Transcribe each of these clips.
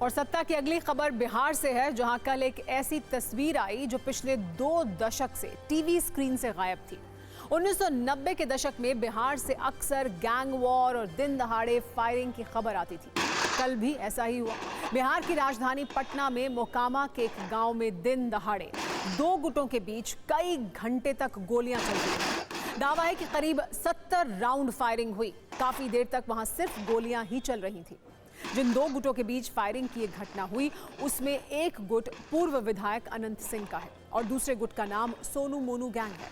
और सत्ता की अगली खबर बिहार से है, जहां कल एक ऐसी तस्वीर आई जो पिछले 2 दशक से टीवी स्क्रीन से गायब थी। 1990 के दशक में बिहार से अक्सर गैंग वॉर और दिन दहाड़े फायरिंग की खबर आती थी। कल भी ऐसा ही हुआ। बिहार की राजधानी पटना में मोकामा के एक गांव में दिन दहाड़े 2 गुटों के बीच कई घंटे तक गोलियां चल रही। दावा है कि करीब 70 राउंड फायरिंग हुई। काफी देर तक वहां सिर्फ गोलियां ही चल रही थी। जिन 2 गुटों के बीच फायरिंग की एक घटना हुई, उसमें एक गुट पूर्व विधायक अनंत सिंह का है और दूसरे गुट का नाम सोनू मोनू गैंग है।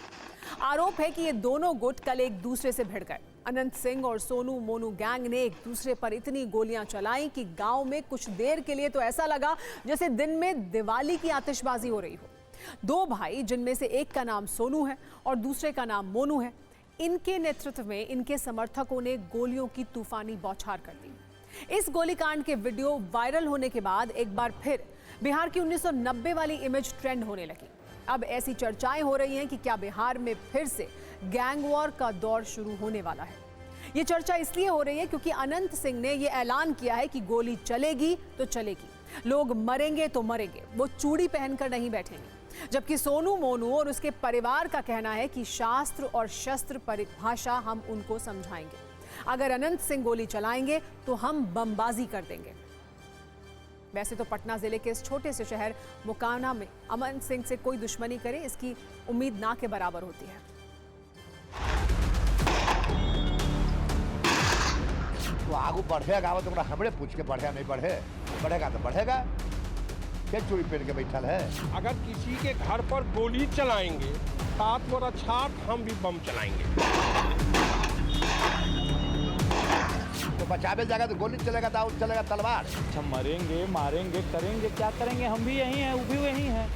आरोप है कि ये दोनों गुट कल एक दूसरे से भिड़ गए। अनंत सिंह और सोनू मोनू गैंग ने एक दूसरे पर इतनी गोलियां चलाई कि गांव में कुछ देर के लिए तो ऐसा लगा जैसे दिन में दिवाली की आतिशबाजी हो रही हो। 2 भाई, जिनमें से एक का नाम सोनू है और दूसरे का नाम मोनू है, इनके नेतृत्व में इनके समर्थकों ने गोलियों की तूफानी बौछार कर दी। इस गोलीकांड के वीडियो वायरल होने के बाद एक बार फिर बिहार की 1990 वाली इमेज ट्रेंड होने लगी। अब ऐसी चर्चाएं हो रही हैं कि क्या बिहार में फिर से गैंग वॉर का दौर शुरू होने वाला है। ये चर्चा इसलिए हो रही है क्योंकि अनंत सिंह ने ये ऐलान किया है कि गोली चलेगी तो चलेगी, लोग मरेंगे तो मरेंगे, वो चूड़ी पहनकर नहीं बैठेंगे। जबकि सोनू मोनू और उसके परिवार का कहना है कि शास्त्र और शस्त्र परिभाषा हम उनको समझाएंगे। अगर अनंत सिंह गोली चलाएंगे तो हम बमबाजी कर देंगे। वैसे तो पटना जिले के इस छोटे से शहर मोकामा में अमन सिंह से कोई दुश्मनी करे, इसकी उम्मीद ना के बराबर होती है। तो आगू बढ़ेगा तो हमरे पूछ के बढ़े नहीं बढ़ेगा तो बढ़ेगा। क्या चोरी पहन के बैठल है? अगर किसी के घर पर गोली चलाएंगे, साथ व रक्षार्थ हम भी बम चलाएंगे। तो बचावे जाएगा तो गोली चलेगा, दाऊद चलेगा, तलवार। अच्छा, मरेंगे, मारेंगे, करेंगे, क्या करेंगे? हम भी यही हैं, वो भी वही हैं।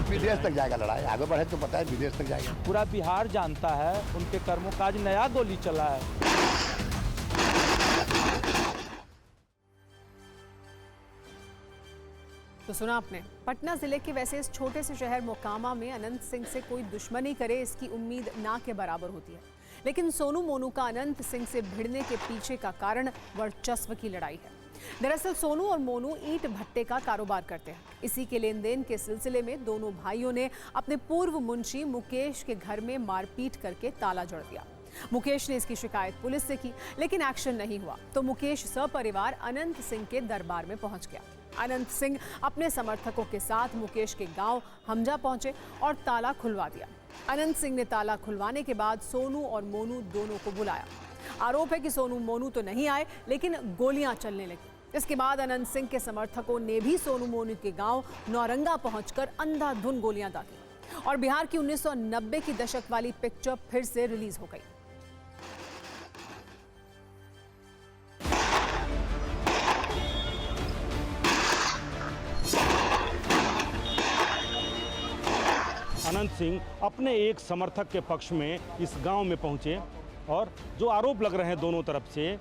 विदेश तक जाएगा लड़ाई, आगे बढ़े तो पता है विदेश तक जाएगा। पूरा बिहार जानता है उनके कर्मों का। आज नया गोली चला है। तो सुना आपने, पटना जिले के वैसे इस छोटे से शहर मोकामा में अनंत सिंह से कोई दुश्मनी करे, इसकी उम्मीद ना के बराबर होती है। लेकिन सोनू मोनू का अनंत सिंह से भिड़ने के पीछे का कारण वर्चस्व की लड़ाई है। दरअसल सोनू और मोनू ईंट भट्टे का कारोबार करते हैं। इसी के लेन देन के सिलसिले में दोनों भाइयों ने अपने पूर्व मुंशी मुकेश के घर में मारपीट करके ताला जड़ दिया। मुकेश ने इसकी शिकायत पुलिस से की, लेकिन एक्शन नहीं हुआ, तो मुकेश सपरिवार अनंत सिंह के दरबार में पहुंच गया। अनंत सिंह अपने समर्थकों के साथ मुकेश के गांव हमजा पहुंचे और ताला खुलवा दिया। अनंत सिंह ने ताला खुलवाने के बाद सोनू और मोनू दोनों को बुलाया। आरोप है कि सोनू मोनू तो नहीं आए, लेकिन गोलियां चलने लगी। इसके बाद अनंत सिंह के समर्थकों ने भी सोनू मोनू के गांव नौरंगा पहुंचकर अंधाधुंध गोलियां दागी और बिहार की 1990 की दशक वाली पिक्चर फिर से रिलीज हो गई। अनंत सिंह अपने एक समर्थक के पक्ष में इस गांव में पहुंचे और जो आरोप लग रहे हैं दोनों तरफ से,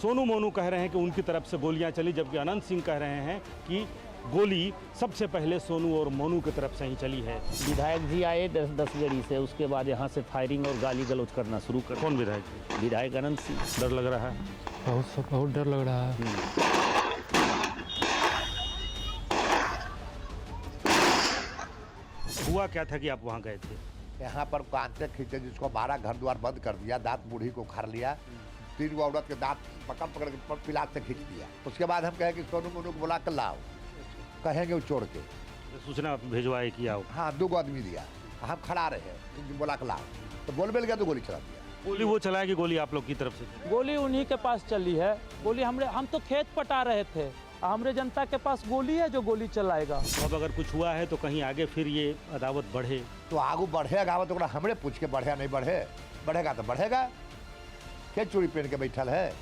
सोनू मोनू कह रहे हैं कि उनकी तरफ से गोलियां चली, जबकि अनंत सिंह कह रहे हैं कि गोली सबसे पहले सोनू और मोनू की तरफ से ही चली है। विधायक जी आए 10 गाड़ी से, उसके बाद यहाँ से फायरिंग और गाली गलौज करना शुरू कर। कौन विधायक? विधायक अनंत सिंह। डर लग रहा है? बहुत डर लग रहा है। हुआ क्या था कि आप वहाँ गए थे? यहाँ पर कांटे खींचे, जिसको मारा, घर द्वार बंद कर दिया, दांत बूढ़ी को उखाड़ लिया, 3 औरत के दांत पकड़ के पिलाट से खींच दिया। उसके बाद हम कहे कि सोनू मोनू को बुला कर लाओ, कहेंगे वो चोर के। सूचना भिजवाए किया? हाँ, 2 आदमी दिया, हम खड़ा रहे, बुला कर लाओ, तो बोल गया तो गोली चला दिया। गोली वो चलाया कि गोली आप लोग की तरफ से? गोली उन्हीं के पास चली है। गोली हम तो खेत पटा रहे थे, हमरे जनता के पास गोली है जो गोली चलाएगा। अब अगर कुछ हुआ है तो कहीं आगे फिर ये अदावत बढ़े? तो आगू बढ़ेगा तो हमरे पूछ के बढ़े नहीं बढ़ेगा तो बढ़ेगा। क्या चोरी पहन के बैठल है?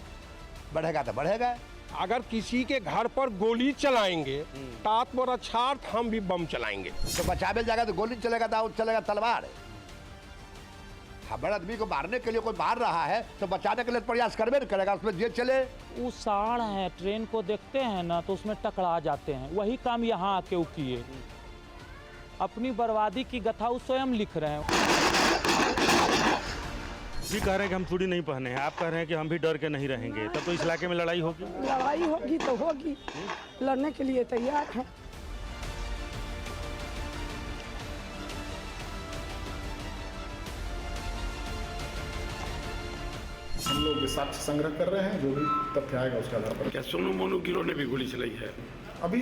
बढ़ेगा तो बढ़ेगा। अगर किसी के घर पर गोली चलाएंगे, साथ व रक्षार्थ हम भी बम चलाएंगे। तो बचावे जाएगा तो गोली चलेगा, दाऊद चलेगा, तलवार। हमारे आदमी को मारने के लिए कोई मार रहा है तो बचाने के लिए प्रयास करबे नहीं करेगा, उसमें जे चले। वो साढ़ है, ट्रेन को देखते हैं ना तो उसमें टकरा जाते हैं। वही काम यहाँ आके वो किए। अपनी बर्बादी की गाथा वो स्वयं लिख रहे हैं। भी कह रहे हैं कि हम चूड़ी नहीं पहने हैं, आप कह रहे हैं कि हम भी डर के नहीं रहेंगे, तब तो इस इलाके में लड़ाई होगी। लड़ाई होगी तो होगी, लड़ने के लिए तैयार हैं। हम लोग साक्ष्य संग्रह कर रहे हैं, जो भी तथ्य आएगा उसके आधार पर। क्या सोनू मोनू गिरोह ने भी गोली चलाई है? अभी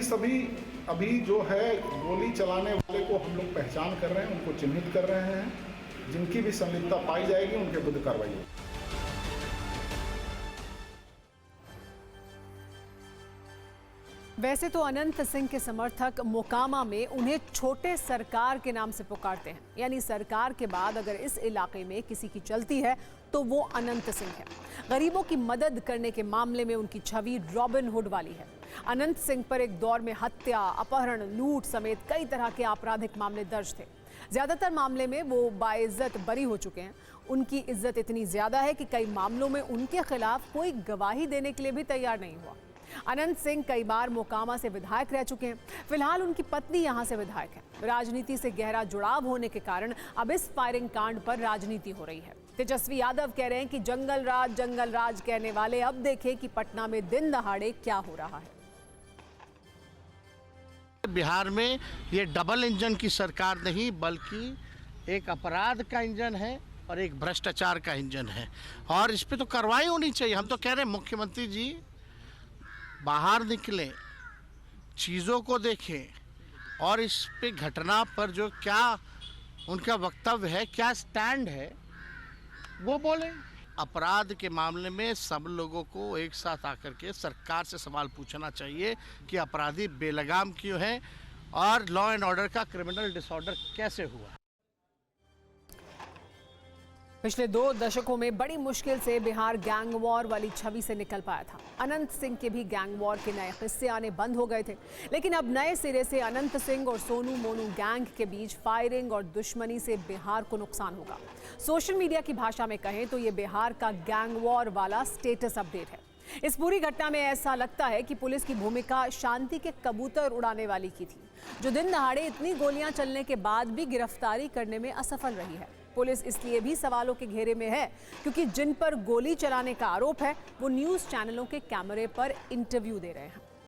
जो है गोली चलाने वाले को हम लोग पहचान कर रहे हैं, उनको चिन्हित कर रहे हैं। जिनकी भी संलिप्तता पाई जाएगी उनके विरुद्ध कार्रवाई होगी। वैसे तो अनंत सिंह के समर्थक मोकामा में उन्हें छोटे सरकार के नाम से पुकारते हैं, यानी सरकार के बाद अगर इस इलाके में किसी की चलती है तो वो अनंत सिंह है। गरीबों की मदद करने के मामले में उनकी छवि रॉबिन हुड वाली है। अनंत सिंह पर एक दौर में हत्या, अपहरण, लूट समेत कई तरह के आपराधिक मामले दर्ज थे। ज्यादातर मामले में वो बाइज्जत बरी हो चुके हैं। उनकी इज्जत इतनी ज्यादा है कि कई मामलों में उनके खिलाफ कोई गवाही देने के लिए भी तैयार नहीं हुआ। अनंत सिंह कई बार मोकामा से विधायक रह चुके हैं। फिलहाल उनकी पत्नी यहां से विधायक है। राजनीति से गहरा जुड़ाव होने के कारण अब इस फायरिंग कांड पर राजनीति हो रही है। तेजस्वी यादव कह रहे हैं कि जंगल राज कहने वाले अब देखें कि पटना में दिन दहाड़े क्या हो रहा है। बिहार में ये डबल इंजन की सरकार नहीं, बल्कि एक अपराध का इंजन है और एक भ्रष्टाचार का इंजन है, और इस पे तो कार्रवाई होनी चाहिए। हम तो कह रहे हैं मुख्यमंत्री जी बाहर निकलें, चीज़ों को देखें और इस पे घटना पर जो क्या उनका वक्तव्य है, क्या स्टैंड है, वो बोलें। अपराध के मामले में सब लोगों को एक साथ आकर के सरकार से सवाल पूछना चाहिए कि अपराधी बेलगाम क्यों है और लॉ एंड ऑर्डर का क्रिमिनल डिसऑर्डर कैसे हुआ। पिछले 2 दशकों में बड़ी मुश्किल से बिहार गैंग वॉर वाली छवि से निकल पाया था। अनंत सिंह के भी गैंग वॉर के नए किस्से आने बंद हो गए थे, लेकिन अब नए सिरे से अनंत सिंह और सोनू मोनू गैंग के बीच फायरिंग और दुश्मनी से बिहार को नुकसान होगा। सोशल मीडिया की भाषा में कहें तो ये बिहार का गैंग वॉर वाला स्टेटस अपडेट है। इस पूरी घटना में ऐसा लगता है कि पुलिस की भूमिका शांति के कबूतर उड़ाने वाली की थी, जो दिन दहाड़े इतनी गोलियां चलने के बाद भी गिरफ्तारी करने में असफल रही है। पुलिस इसलिए भी सवालों के घेरे में है क्योंकि जिन पर गोली चलाने का आरोप है वो न्यूज़ चैनलों के कैमरे पर इंटरव्यू दे रहे हैं।